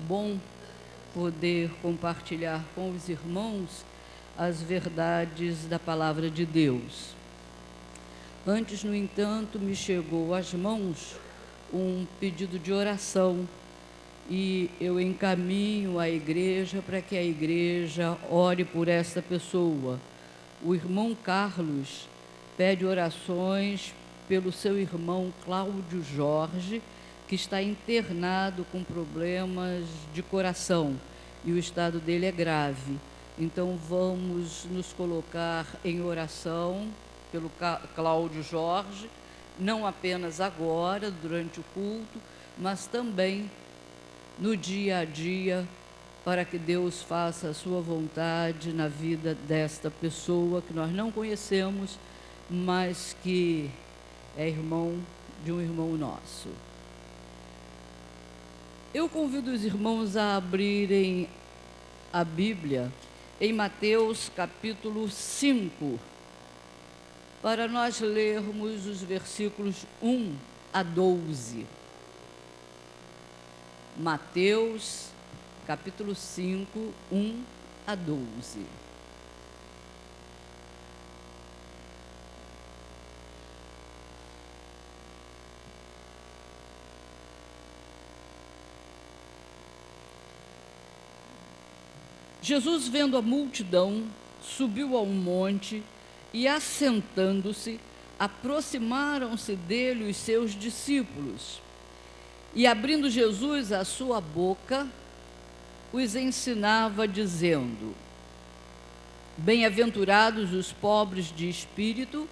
bom poder compartilhar com os irmãos as verdades da palavra de Deus. Antes, no entanto, me chegou às mãos um pedido de oração e eu encaminho à igreja para que a igreja ore por esta pessoa. O irmão Carlos pede orações pelo seu irmão Cláudio Jorge, que está internado com problemas de coração e o estado dele é grave. Então vamos nos colocar em oração pelo Cláudio Jorge, não apenas agora, durante o culto, mas também no dia a dia, para que Deus faça a sua vontade na vida desta pessoa que nós não conhecemos, mas que é irmão de um irmão nosso. Eu convido os irmãos a abrirem a Bíblia em Mateus capítulo 5, para nós lermos os versículos 1 a 12. Mateus capítulo 5, 1 a 12. Jesus, vendo a multidão, subiu ao monte e, assentando-se, aproximaram-se dele os seus discípulos. E, abrindo Jesus a sua boca, os ensinava, dizendo: Bem-aventurados os pobres de espírito,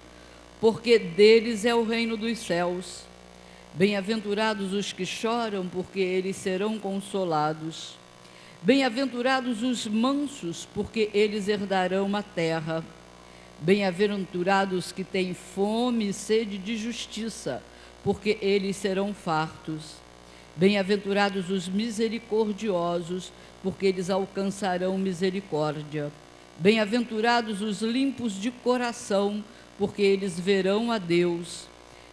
porque deles é o reino dos céus. Bem-aventurados os que choram, porque eles serão consolados. Bem-aventurados os mansos, porque eles herdarão a terra. Bem-aventurados que têm fome e sede de justiça, porque eles serão fartos. Bem-aventurados os misericordiosos, porque eles alcançarão misericórdia. Bem-aventurados os limpos de coração, porque eles verão a Deus.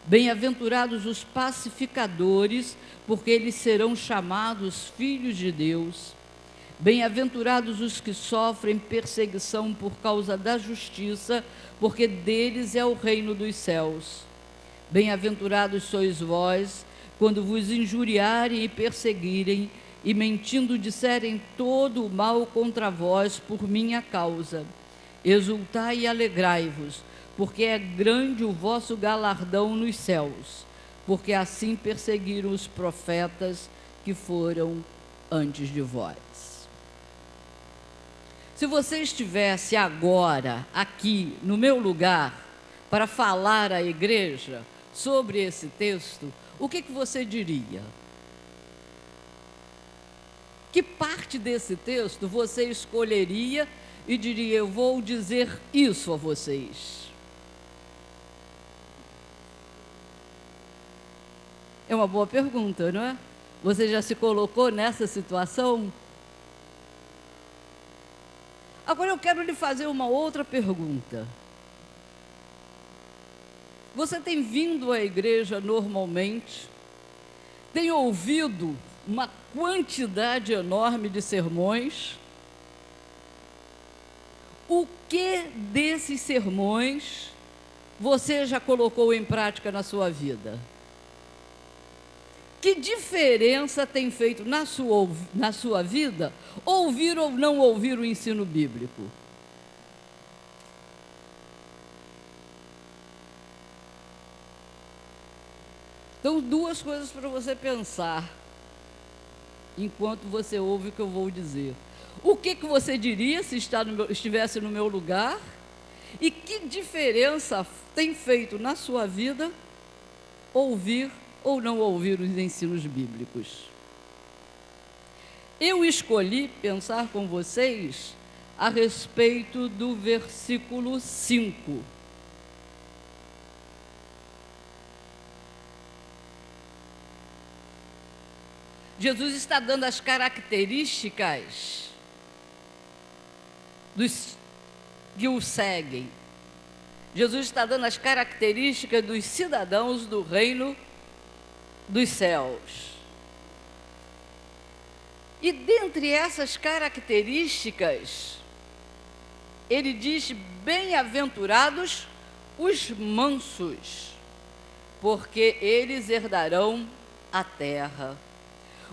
Bem-aventurados os pacificadores, porque eles serão chamados filhos de Deus. Bem-aventurados os que sofrem perseguição por causa da justiça, porque deles é o reino dos céus. Bem-aventurados sois vós, quando vos injuriarem e perseguirem, e mentindo disserem todo o mal contra vós por minha causa. Exultai e alegrai-vos, porque é grande o vosso galardão nos céus, porque assim perseguiram os profetas que foram antes de vós. Se você estivesse agora aqui no meu lugar para falar à igreja sobre esse texto, o que você diria? Que parte desse texto você escolheria e diria: eu vou dizer isso a vocês? É uma boa pergunta, não é? Você já se colocou nessa situação? Agora eu quero lhe fazer uma outra pergunta. Você tem vindo à igreja normalmente? Tem ouvido uma quantidade enorme de sermões? O que desses sermões você já colocou em prática na sua vida? Que diferença tem feito na sua vida ouvir ou não ouvir o ensino bíblico? Então, duas coisas para você pensar enquanto você ouve o que eu vou dizer. O que você diria se estivesse no meu lugar? E que diferença tem feito na sua vida ouvir ou não ouvir os ensinos bíblicos? Eu escolhi pensar com vocês a respeito do versículo 5. Jesus está dando as características dos que o seguem. Jesus está dando as características dos cidadãos do reino dos céus. E dentre essas características, ele diz: bem-aventurados os mansos, porque eles herdarão a terra.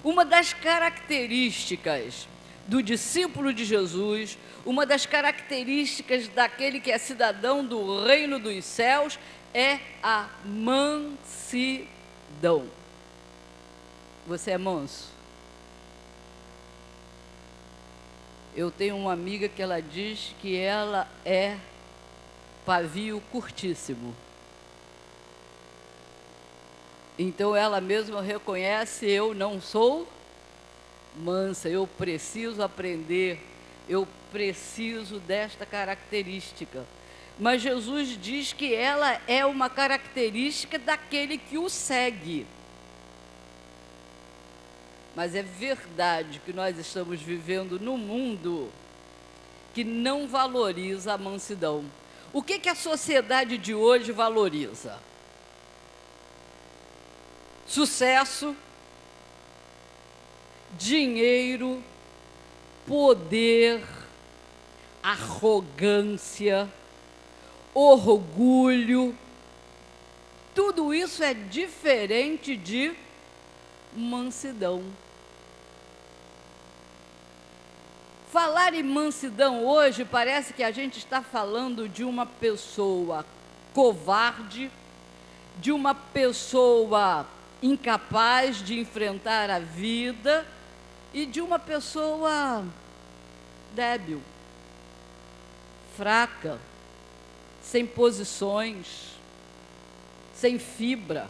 Uma das características do discípulo de Jesus, uma das características daquele que é cidadão do reino dos céus, é a mansidão. Você é manso? Eu tenho uma amiga que ela diz que ela é pavio curtíssimo. Então ela mesma reconhece: eu não sou mansa, eu preciso aprender, eu preciso desta característica. Mas Jesus diz que ela é uma característica daquele que o segue. Mas é verdade que nós estamos vivendo num mundo que não valoriza a mansidão. O que a sociedade de hoje valoriza? Sucesso, dinheiro, poder, arrogância, orgulho. Tudo isso é diferente de mansidão. Falar em mansidão hoje parece que a gente está falando de uma pessoa covarde, de uma pessoa incapaz de enfrentar a vida e de uma pessoa débil, fraca, sem posições, sem fibra.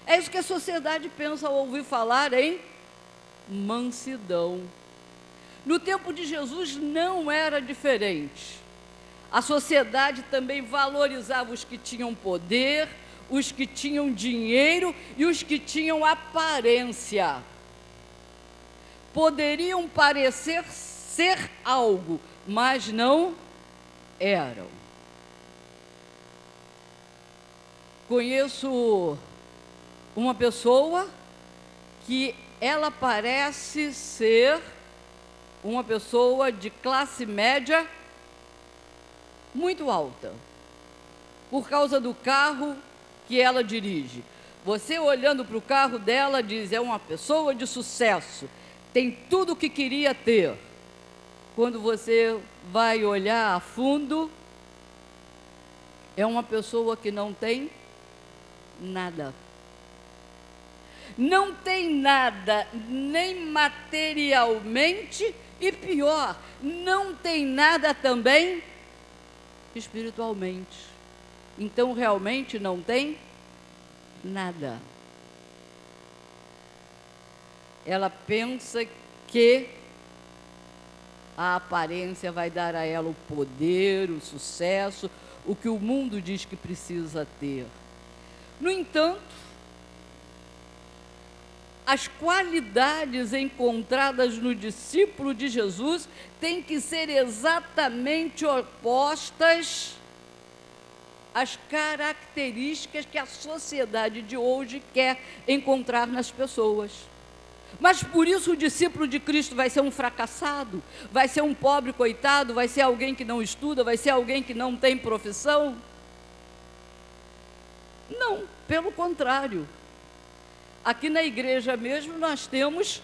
É isso que a sociedade pensa ao ouvir falar em mansidão. No tempo de Jesus não era diferente. A sociedade também valorizava os que tinham poder, os que tinham dinheiro e os que tinham aparência. Poderiam parecer ser algo, mas não eram. Conheço uma pessoa que ela parece ser uma pessoa de classe média muito alta, por causa do carro que ela dirige. Você olhando para o carro dela diz: é uma pessoa de sucesso, tem tudo o que queria ter. Quando você vai olhar a fundo, é uma pessoa que não tem nada. Não tem nada, nem materialmente, e pior, não tem nada também espiritualmente. Então, realmente não tem nada. Ela pensa que a aparência vai dar a ela o poder, o sucesso, o que o mundo diz que precisa ter. No entanto, as qualidades encontradas no discípulo de Jesus têm que ser exatamente opostas às características que a sociedade de hoje quer encontrar nas pessoas. Mas por isso o discípulo de Cristo vai ser um fracassado, vai ser um pobre coitado, vai ser alguém que não estuda, vai ser alguém que não tem profissão? Não, pelo contrário. Aqui na igreja mesmo nós temos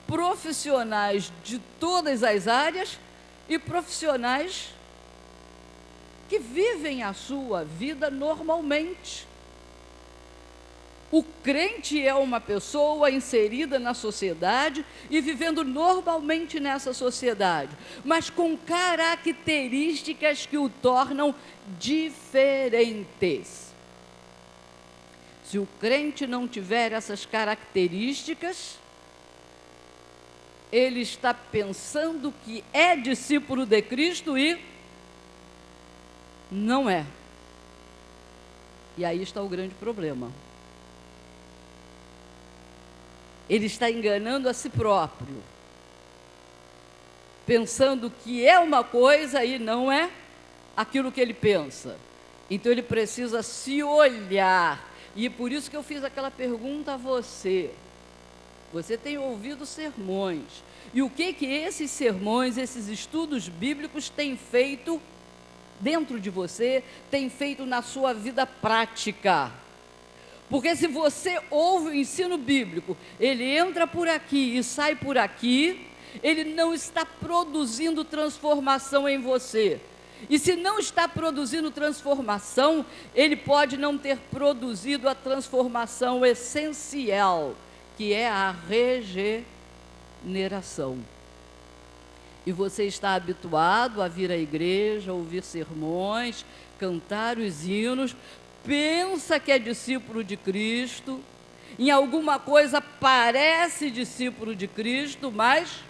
profissionais de todas as áreas e profissionais que vivem a sua vida normalmente. O crente é uma pessoa inserida na sociedade e vivendo normalmente nessa sociedade, mas com características que o tornam diferentes. Se o crente não tiver essas características, ele está pensando que é discípulo de Cristo e não é. E aí está o grande problema. Ele está enganando a si próprio, pensando que é uma coisa e não é aquilo que ele pensa. Então ele precisa se olhar. E por isso que eu fiz aquela pergunta a você. você tem ouvido sermões. E o que esses sermões, esses estudos bíblicos têm feito dentro de você, têm feito na sua vida prática? Porque se você ouve o ensino bíblico, ele entra por aqui e sai por aqui, ele não está produzindo transformação em você. E se não está produzindo transformação, ele pode não ter produzido a transformação essencial, que é a regeneração. E você está habituado a vir à igreja, ouvir sermões, cantar os hinos, pensa que é discípulo de Cristo, em alguma coisa parece discípulo de Cristo, mas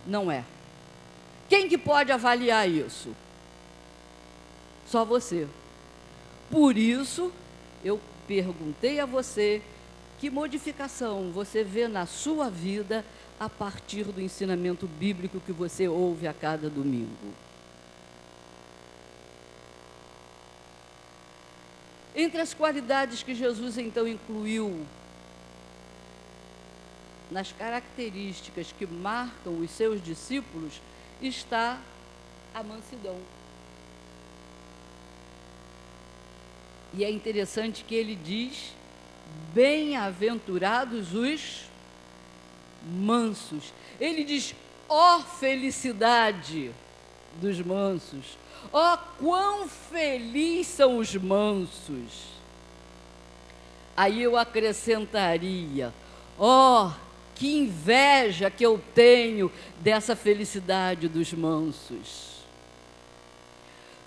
não é. Quem que pode avaliar isso? Só você. Por isso, eu perguntei a você que modificação você vê na sua vida a partir do ensinamento bíblico que você ouve a cada domingo. Entre as qualidades que Jesus então incluiu nas características que marcam os seus discípulos, está a mansidão. E é interessante que ele diz: bem-aventurados os mansos. Ele diz: ó felicidade dos mansos, ó quão felizes são os mansos. Aí eu acrescentaria: ó, que inveja que eu tenho dessa felicidade dos mansos.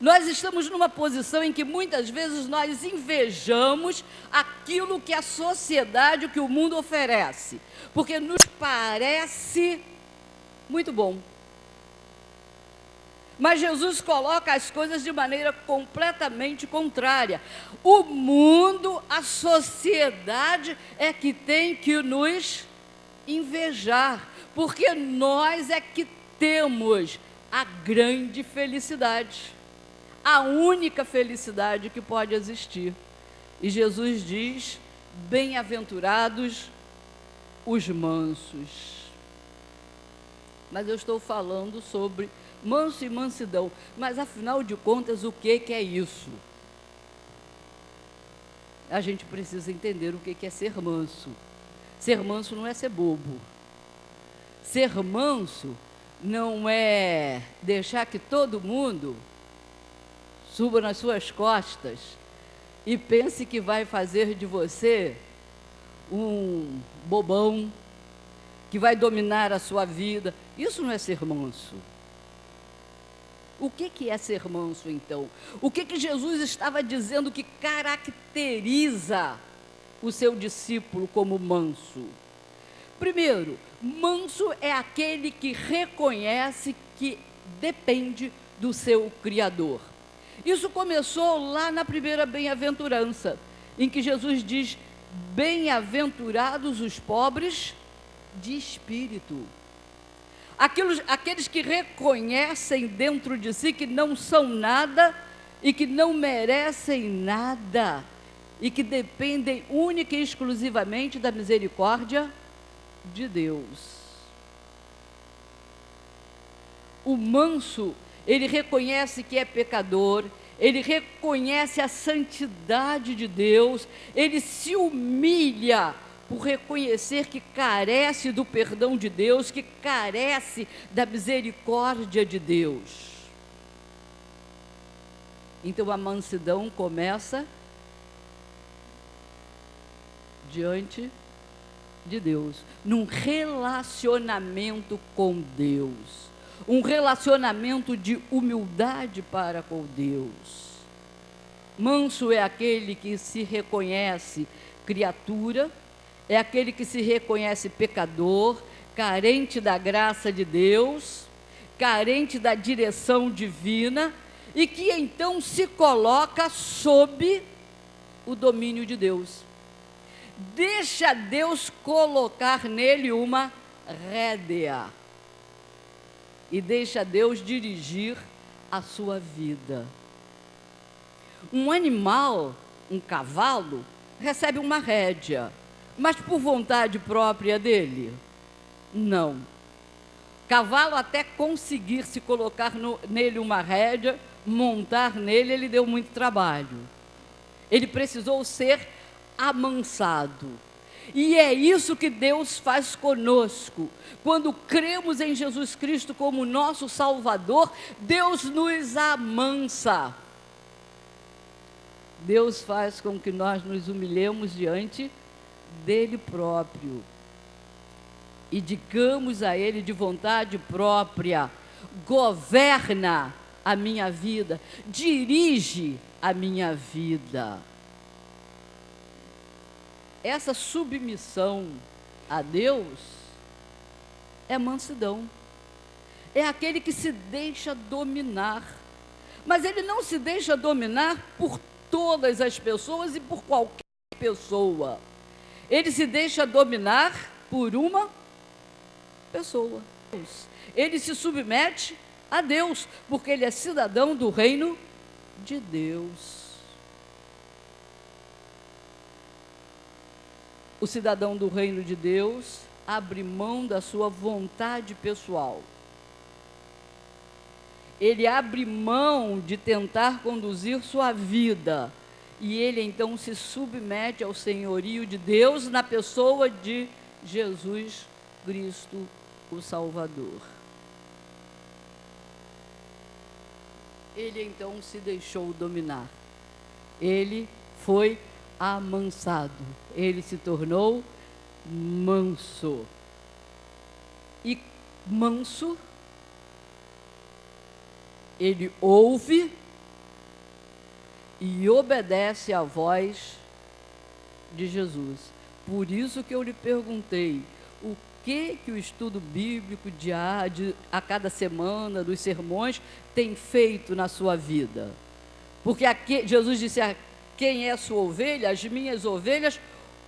Nós estamos numa posição em que muitas vezes nós invejamos aquilo que a sociedade, que o mundo oferece, porque nos parece muito bom. Mas Jesus coloca as coisas de maneira completamente contrária. O mundo, a sociedade é que tem que nos invejar, porque nós é que temos a grande felicidade, a única felicidade que pode existir. E Jesus diz: bem-aventurados os mansos. Mas eu estou falando sobre manso e mansidão, mas afinal de contas, o que é isso? A gente precisa entender o que é ser manso. Ser manso não é ser bobo. Ser manso não é deixar que todo mundo suba nas suas costas e pense que vai fazer de você um bobão, que vai dominar a sua vida. Isso não é ser manso. O que é ser manso, então? O que Jesus estava dizendo que caracteriza o seu discípulo como manso? Primeiro, manso é aquele que reconhece que depende do seu Criador. Isso começou lá na primeira bem-aventurança, em que Jesus diz: bem-aventurados os pobres de espírito. Aqueles que reconhecem dentro de si que não são nada e que não merecem nada e que dependem única e exclusivamente da misericórdia de Deus. O manso, ele reconhece que é pecador, ele reconhece a santidade de Deus, ele se humilha por reconhecer que carece do perdão de Deus, que carece da misericórdia de Deus. Então a mansidão começa diante de Deus, num relacionamento com Deus, um relacionamento de humildade para com Deus. Manso é aquele que se reconhece criatura, é aquele que se reconhece pecador, carente da graça de Deus, carente da direção divina, e que então se coloca sob o domínio de Deus. Deixa Deus colocar nele uma rédea e deixa Deus dirigir a sua vida. Um animal, um cavalo, recebe uma rédea. Mas por vontade própria dele? Não. Cavalo, até conseguir se colocar nele uma rédea, montar nele, ele deu muito trabalho. Ele precisou ser amansado. E é isso que Deus faz conosco. Quando cremos em Jesus Cristo como nosso Salvador, Deus nos amansa. Deus faz com que nós nos humilhemos diante dele próprio e digamos a ele de vontade própria: governa a minha vida, dirige a minha vida. Essa submissão a Deus é mansidão. É aquele que se deixa dominar. Mas ele não se deixa dominar por todas as pessoas e por qualquer pessoa. Ele se deixa dominar por uma pessoa. Ele se submete a Deus, porque ele é cidadão do reino de Deus. O cidadão do reino de Deus abre mão da sua vontade pessoal. Ele abre mão de tentar conduzir sua vida. E ele então se submete ao senhorio de Deus na pessoa de Jesus Cristo, o Salvador. Ele então se deixou dominar. Ele foi amansado. Ele se tornou manso. E manso, ele ouve e obedece à voz de Jesus. Por isso que eu lhe perguntei, o que o estudo bíblico a cada semana, dos sermões, tem feito na sua vida? Porque aqui, Jesus disse: quem é sua ovelha? As minhas ovelhas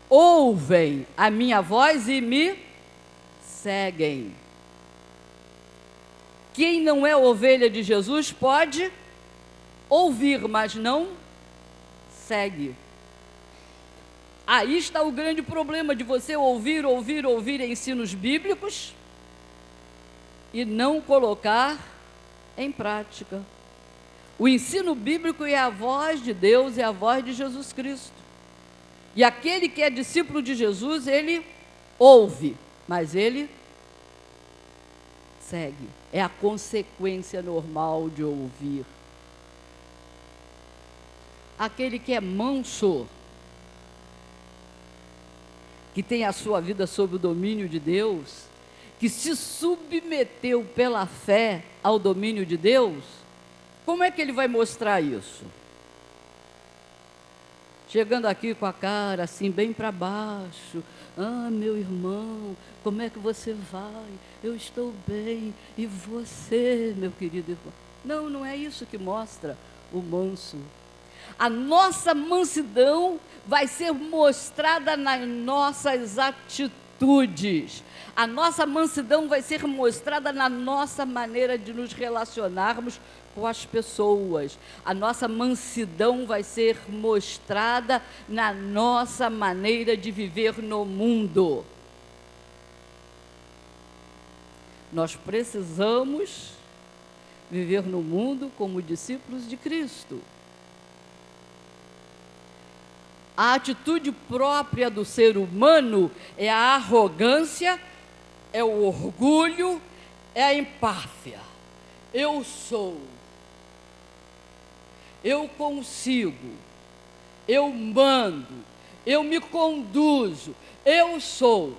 ouvem a minha voz e me seguem. Quem não é ovelha de Jesus pode ouvir, mas não segue. Aí está o grande problema de você ouvir ensinos bíblicos e não colocar em prática. O ensino bíblico é a voz de Deus, é a voz de Jesus Cristo. E aquele que é discípulo de Jesus, ele ouve, mas ele segue. É a consequência normal de ouvir. Aquele que é manso, que tem a sua vida sob o domínio de Deus, que se submeteu pela fé ao domínio de Deus, como é que ele vai mostrar isso? Chegando aqui com a cara assim bem para baixo: ah, meu irmão, como é que você vai? Eu estou bem, e você, meu querido irmão? Não, não é isso que mostra o manso. A nossa mansidão vai ser mostrada nas nossas atitudes. A nossa mansidão vai ser mostrada na nossa maneira de nos relacionarmos com as pessoas. A nossa mansidão vai ser mostrada na nossa maneira de viver no mundo. Nós precisamos viver no mundo como discípulos de Cristo. A atitude própria do ser humano é a arrogância, é o orgulho, é a empáfia. Eu sou, eu consigo, eu mando, eu me conduzo, eu sou.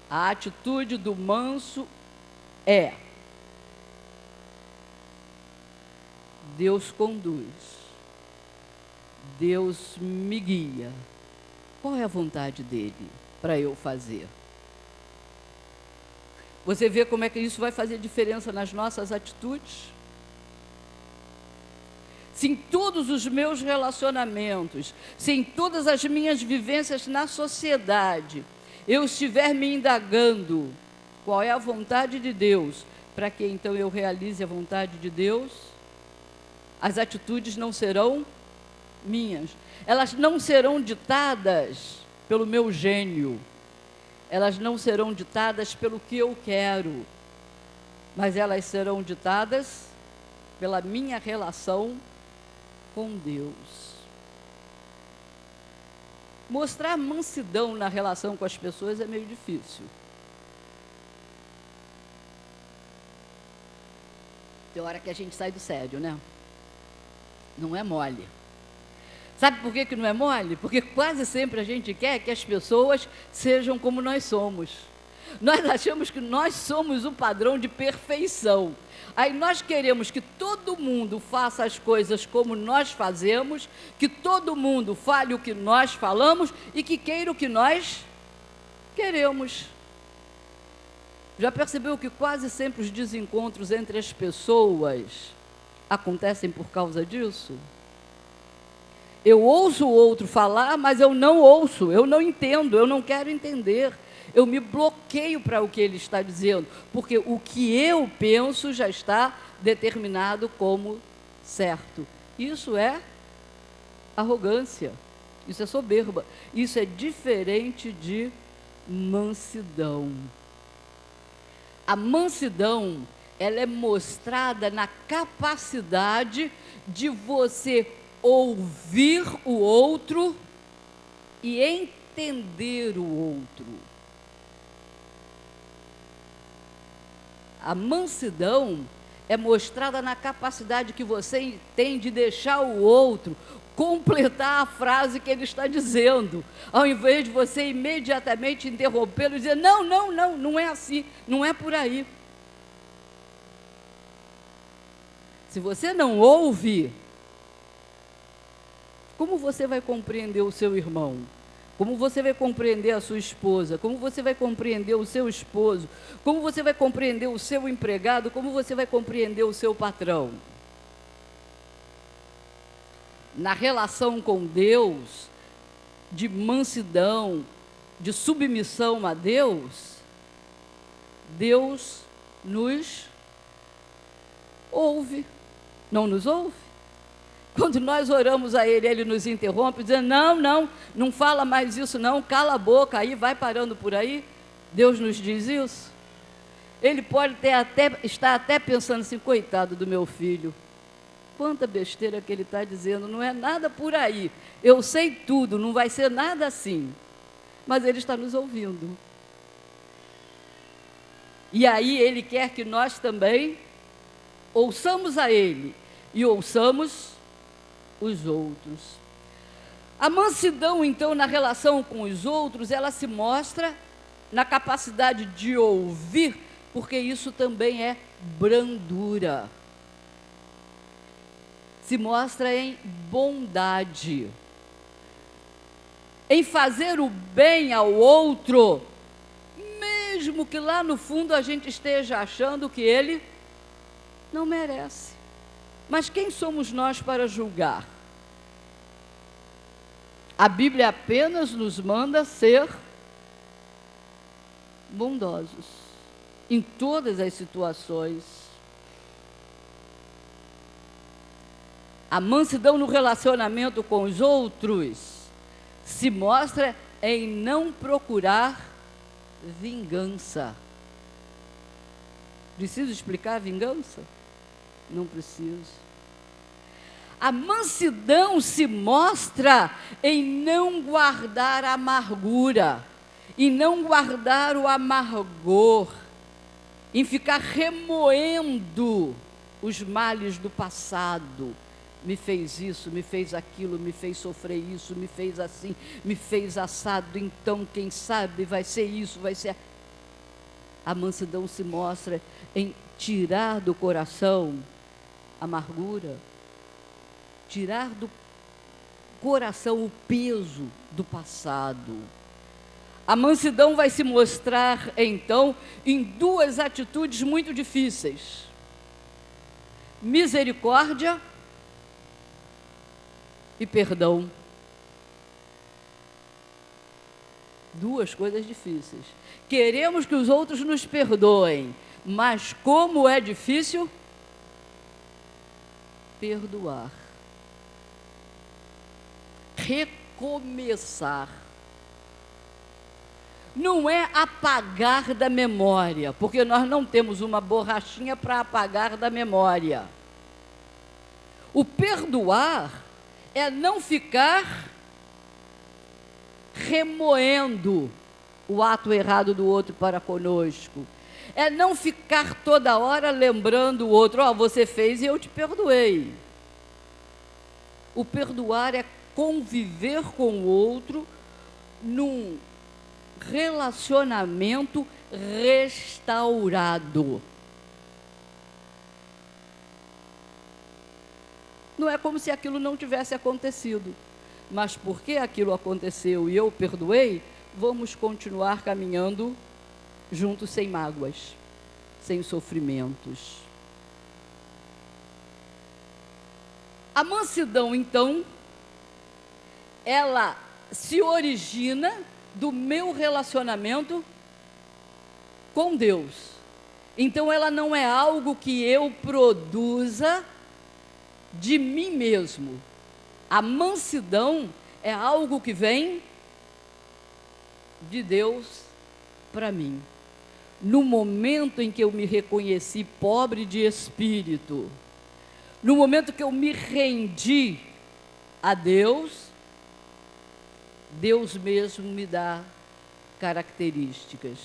A atitude do manso é: Deus conduz, Deus me guia. Qual é a vontade dele para eu fazer? Você vê como é que isso vai fazer diferença nas nossas atitudes? Se em todos os meus relacionamentos, se em todas as minhas vivências na sociedade, eu estiver me indagando qual é a vontade de Deus, para que então eu realize a vontade de Deus, as atitudes não serão minhas. Elas não serão ditadas pelo meu gênio. Elas não serão ditadas pelo que eu quero, mas elas serão ditadas pela minha relação com Deus. Mostrar mansidão na relação com as pessoas é meio difícil. Tem hora que a gente sai do sério, né? Não é mole. Sabe por que não é mole? Porque quase sempre a gente quer que as pessoas sejam como nós somos. Nós achamos que nós somos o padrão de perfeição. Aí nós queremos que todo mundo faça as coisas como nós fazemos, que todo mundo fale o que nós falamos e que queira o que nós queremos. Já percebeu que quase sempre os desencontros entre as pessoas acontecem por causa disso? Eu ouço o outro falar, mas eu não ouço, eu não entendo, eu não quero entender. Eu me bloqueio para o que ele está dizendo, porque o que eu penso já está determinado como certo. Isso é arrogância, isso é soberba, isso é diferente de mansidão. A mansidão, ela é mostrada na capacidade de você ouvir o outro e entender o outro. A mansidão é mostrada na capacidade que você tem de deixar o outro completar a frase que ele está dizendo, ao invés de você imediatamente interrompê-lo e dizer, não, não, não, não é assim, não é por aí. Se você não ouve, como você vai compreender o seu irmão? Como você vai compreender a sua esposa? Como você vai compreender o seu esposo? Como você vai compreender o seu empregado? Como você vai compreender o seu patrão? Na relação com Deus, de mansidão, de submissão a Deus, Deus nos ouve. Não nos ouve? Quando nós oramos a Ele, Ele nos interrompe, dizendo, não, não, não fala mais isso não, cala a boca, aí vai parando por aí. Deus nos diz isso? Ele pode estar até pensando assim, coitado do meu filho, quanta besteira que ele está dizendo, não é nada por aí, eu sei tudo, não vai ser nada assim, mas Ele está nos ouvindo. E aí Ele quer que nós também ouçamos a Ele e ouçamos os outros. A mansidão, então, na relação com os outros, ela se mostra na capacidade de ouvir, porque isso também é brandura. Se mostra em bondade, em fazer o bem ao outro, mesmo que lá no fundo a gente esteja achando que ele não merece. Mas quem somos nós para julgar? A Bíblia apenas nos manda ser bondosos em todas as situações. A mansidão no relacionamento com os outros se mostra em não procurar vingança. Preciso explicar a vingança? Não preciso. A mansidão se mostra em não guardar a amargura, em não guardar o amargor, em ficar remoendo os males do passado. Me fez isso, me fez aquilo, me fez sofrer isso, me fez assim, me fez assado, então quem sabe vai ser isso, vai ser... A mansidão se mostra em tirar do coração amargura, tirar do coração o peso do passado. A mansidão vai se mostrar, então, em duas atitudes muito difíceis: misericórdia e perdão. Duas coisas difíceis. Queremos que os outros nos perdoem, mas como é difícil perdoar, recomeçar. não é apagar da memória, porque nós não temos uma borrachinha para apagar da memória. O perdoar é não ficar remoendo o ato errado do outro para conosco. É não ficar toda hora lembrando o outro, você fez e eu te perdoei. O perdoar é conviver com o outro num relacionamento restaurado. Não é como se aquilo não tivesse acontecido, mas porque aquilo aconteceu e eu perdoei, vamos continuar caminhando juntos sem mágoas, sem sofrimentos. A mansidão, então, ela se origina do meu relacionamento com Deus. Então, ela não é algo que eu produza de mim mesmo. A mansidão é algo que vem de Deus para mim. No momento em que eu me reconheci pobre de espírito, no momento que eu me rendi a Deus, Deus mesmo me dá características.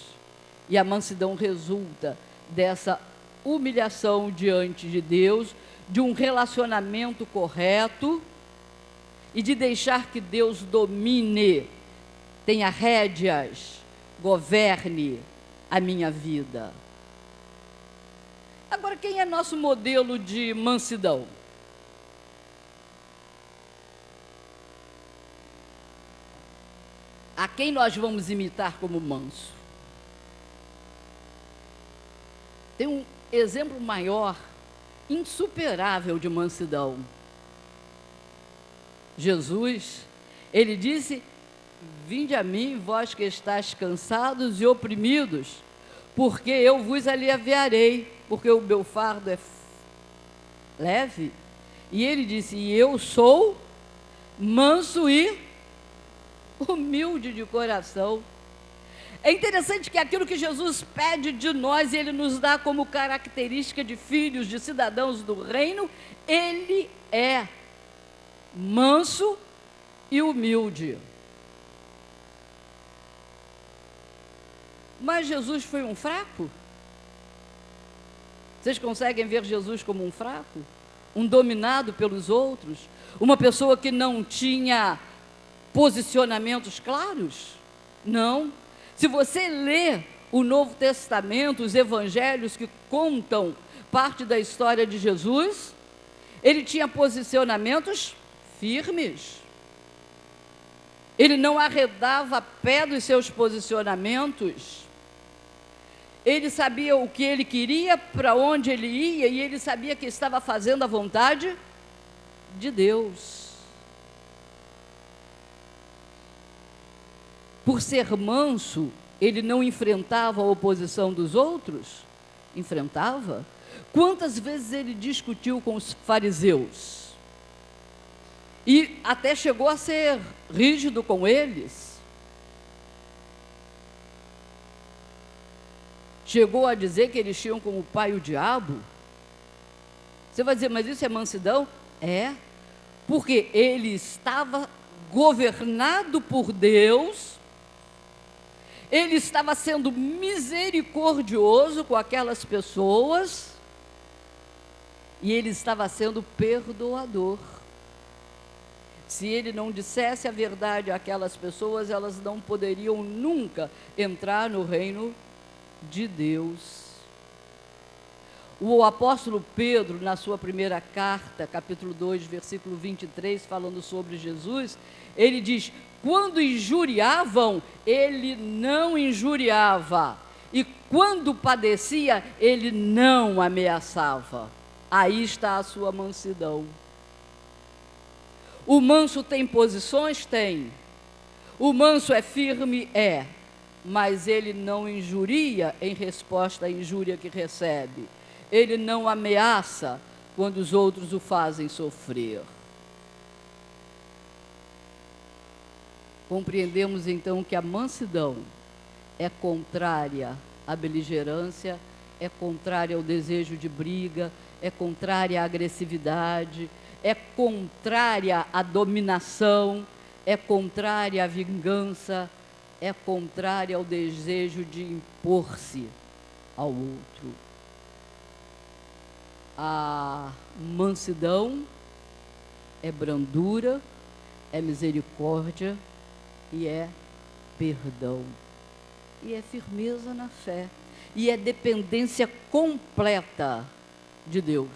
E a mansidão resulta dessa humilhação diante de Deus, de um relacionamento correto e de deixar que Deus domine, tenha rédeas, governe a minha vida. Agora, quem é nosso modelo de mansidão? A quem nós vamos imitar como manso? Tem um exemplo maior, insuperável de mansidão. Jesus, ele disse: vinde a mim, vós que estáis cansados e oprimidos, porque eu vos aliviarei, porque o meu fardo é leve. E ele disse: e eu sou manso e humilde de coração. É interessante que aquilo que Jesus pede de nós, ele nos dá como característica de filhos, de cidadãos do reino, ele é manso e humilde. Mas Jesus foi um fraco? Vocês conseguem ver Jesus como um fraco? Um dominado pelos outros? Uma pessoa que não tinha posicionamentos claros? Não. Se você lê o Novo Testamento, os evangelhos que contam parte da história de Jesus, ele tinha posicionamentos firmes. Ele não arredava pé dos seus posicionamentos. Ele sabia o que ele queria, para onde ele ia, e ele sabia que estava fazendo a vontade de Deus. Por ser manso, ele não enfrentava a oposição dos outros? Enfrentava. Quantas vezes ele discutiu com os fariseus? E até chegou a ser rígido com eles. Chegou a dizer que eles tinham como pai o diabo. Você vai dizer, mas isso é mansidão? É, porque ele estava governado por Deus, ele estava sendo misericordioso com aquelas pessoas, e ele estava sendo perdoador. Se ele não dissesse a verdade àquelas pessoas, elas não poderiam nunca entrar no reino de Deus. O apóstolo Pedro, na sua primeira carta, capítulo 2, versículo 23, falando sobre Jesus, ele diz: quando injuriavam, ele não injuriava, e quando padecia, ele não ameaçava. Aí está a sua mansidão. O manso tem posições? Tem. O manso é firme? É. Mas ele não injuria em resposta à injúria que recebe. Ele não ameaça quando os outros o fazem sofrer. Compreendemos então que a mansidão é contrária à beligerância, é contrária ao desejo de briga, é contrária à agressividade, é contrária à dominação, é contrária à vingança, é contrária ao desejo de impor-se ao outro. A mansidão é brandura, é misericórdia e é perdão. E é firmeza na fé. E é dependência completa de Deus.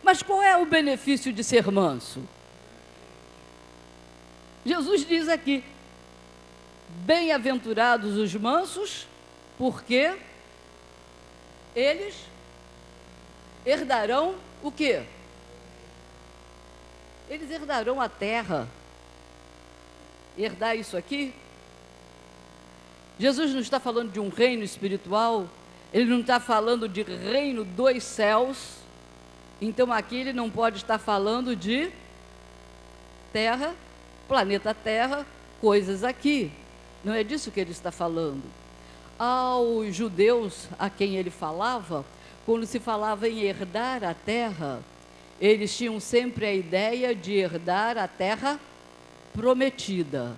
Mas qual é o benefício de ser manso? Jesus diz aqui: bem-aventurados os mansos, porque eles herdarão o quê? Eles herdarão a terra. Herdar isso aqui? Jesus não está falando de um reino espiritual, ele não está falando de reino dos céus, então aqui ele não pode estar falando de terra, planeta Terra, coisas aqui. Não é disso que ele está falando. Aos judeus a quem ele falava, quando se falava em herdar a terra, eles tinham sempre a ideia de herdar a terra prometida.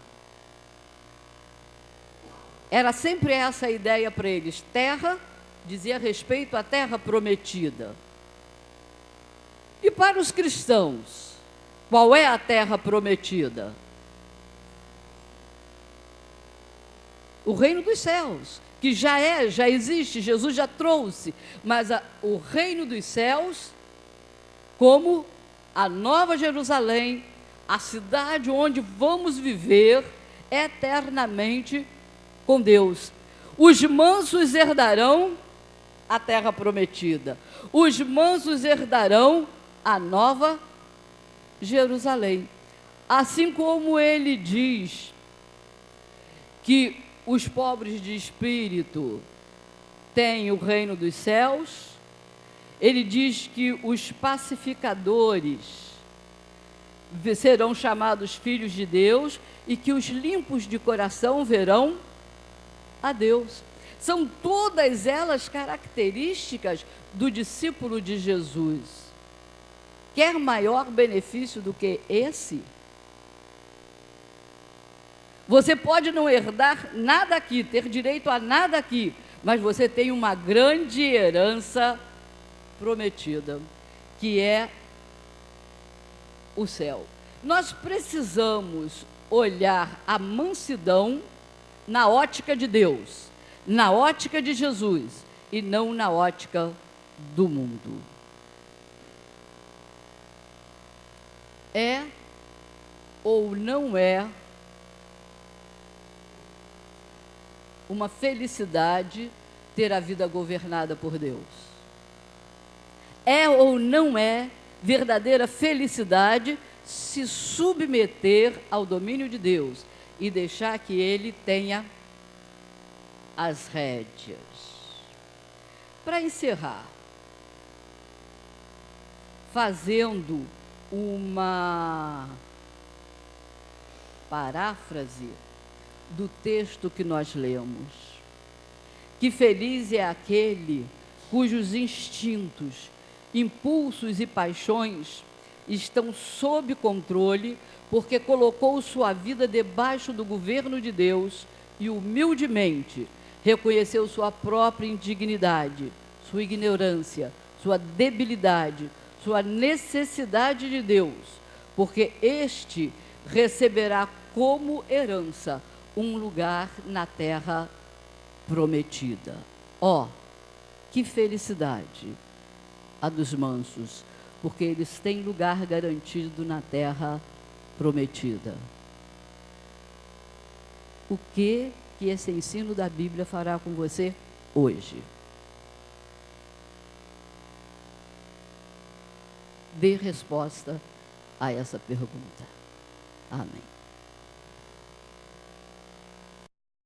Era sempre essa a ideia para eles. Terra dizia respeito à terra prometida. E para os cristãos, qual é a terra prometida? O reino dos céus, que já existe, Jesus já trouxe, mas o reino dos céus, como a Nova Jerusalém, a cidade onde vamos viver eternamente com Deus. Os mansos herdarão a terra prometida. Os mansos herdarão a Nova Jerusalém. Assim como ele diz que os pobres de espírito têm o reino dos céus, ele diz que os pacificadores serão chamados filhos de Deus e que os limpos de coração verão a Deus. São todas elas características do discípulo de Jesus. Quer maior benefício do que esse? Você pode não herdar nada aqui, ter direito a nada aqui, mas você tem uma grande herança prometida, que é o céu. Nós precisamos olhar a mansidão na ótica de Deus, na ótica de Jesus, e não na ótica do mundo. É ou não é uma felicidade ter a vida governada por Deus? É ou não é verdadeira felicidade se submeter ao domínio de Deus e deixar que Ele tenha as rédeas? Para encerrar, fazendo uma paráfrase do texto que nós lemos: que feliz é aquele cujos instintos, impulsos e paixões estão sob controle, porque colocou sua vida debaixo do governo de Deus e humildemente reconheceu sua própria indignidade, sua ignorância, sua debilidade, sua necessidade de Deus, porque este receberá como herança um lugar na terra prometida. Ó, que felicidade a dos mansos, porque eles têm lugar garantido na terra prometida. O que esse ensino da Bíblia fará com você hoje? Dê resposta a essa pergunta. Amém.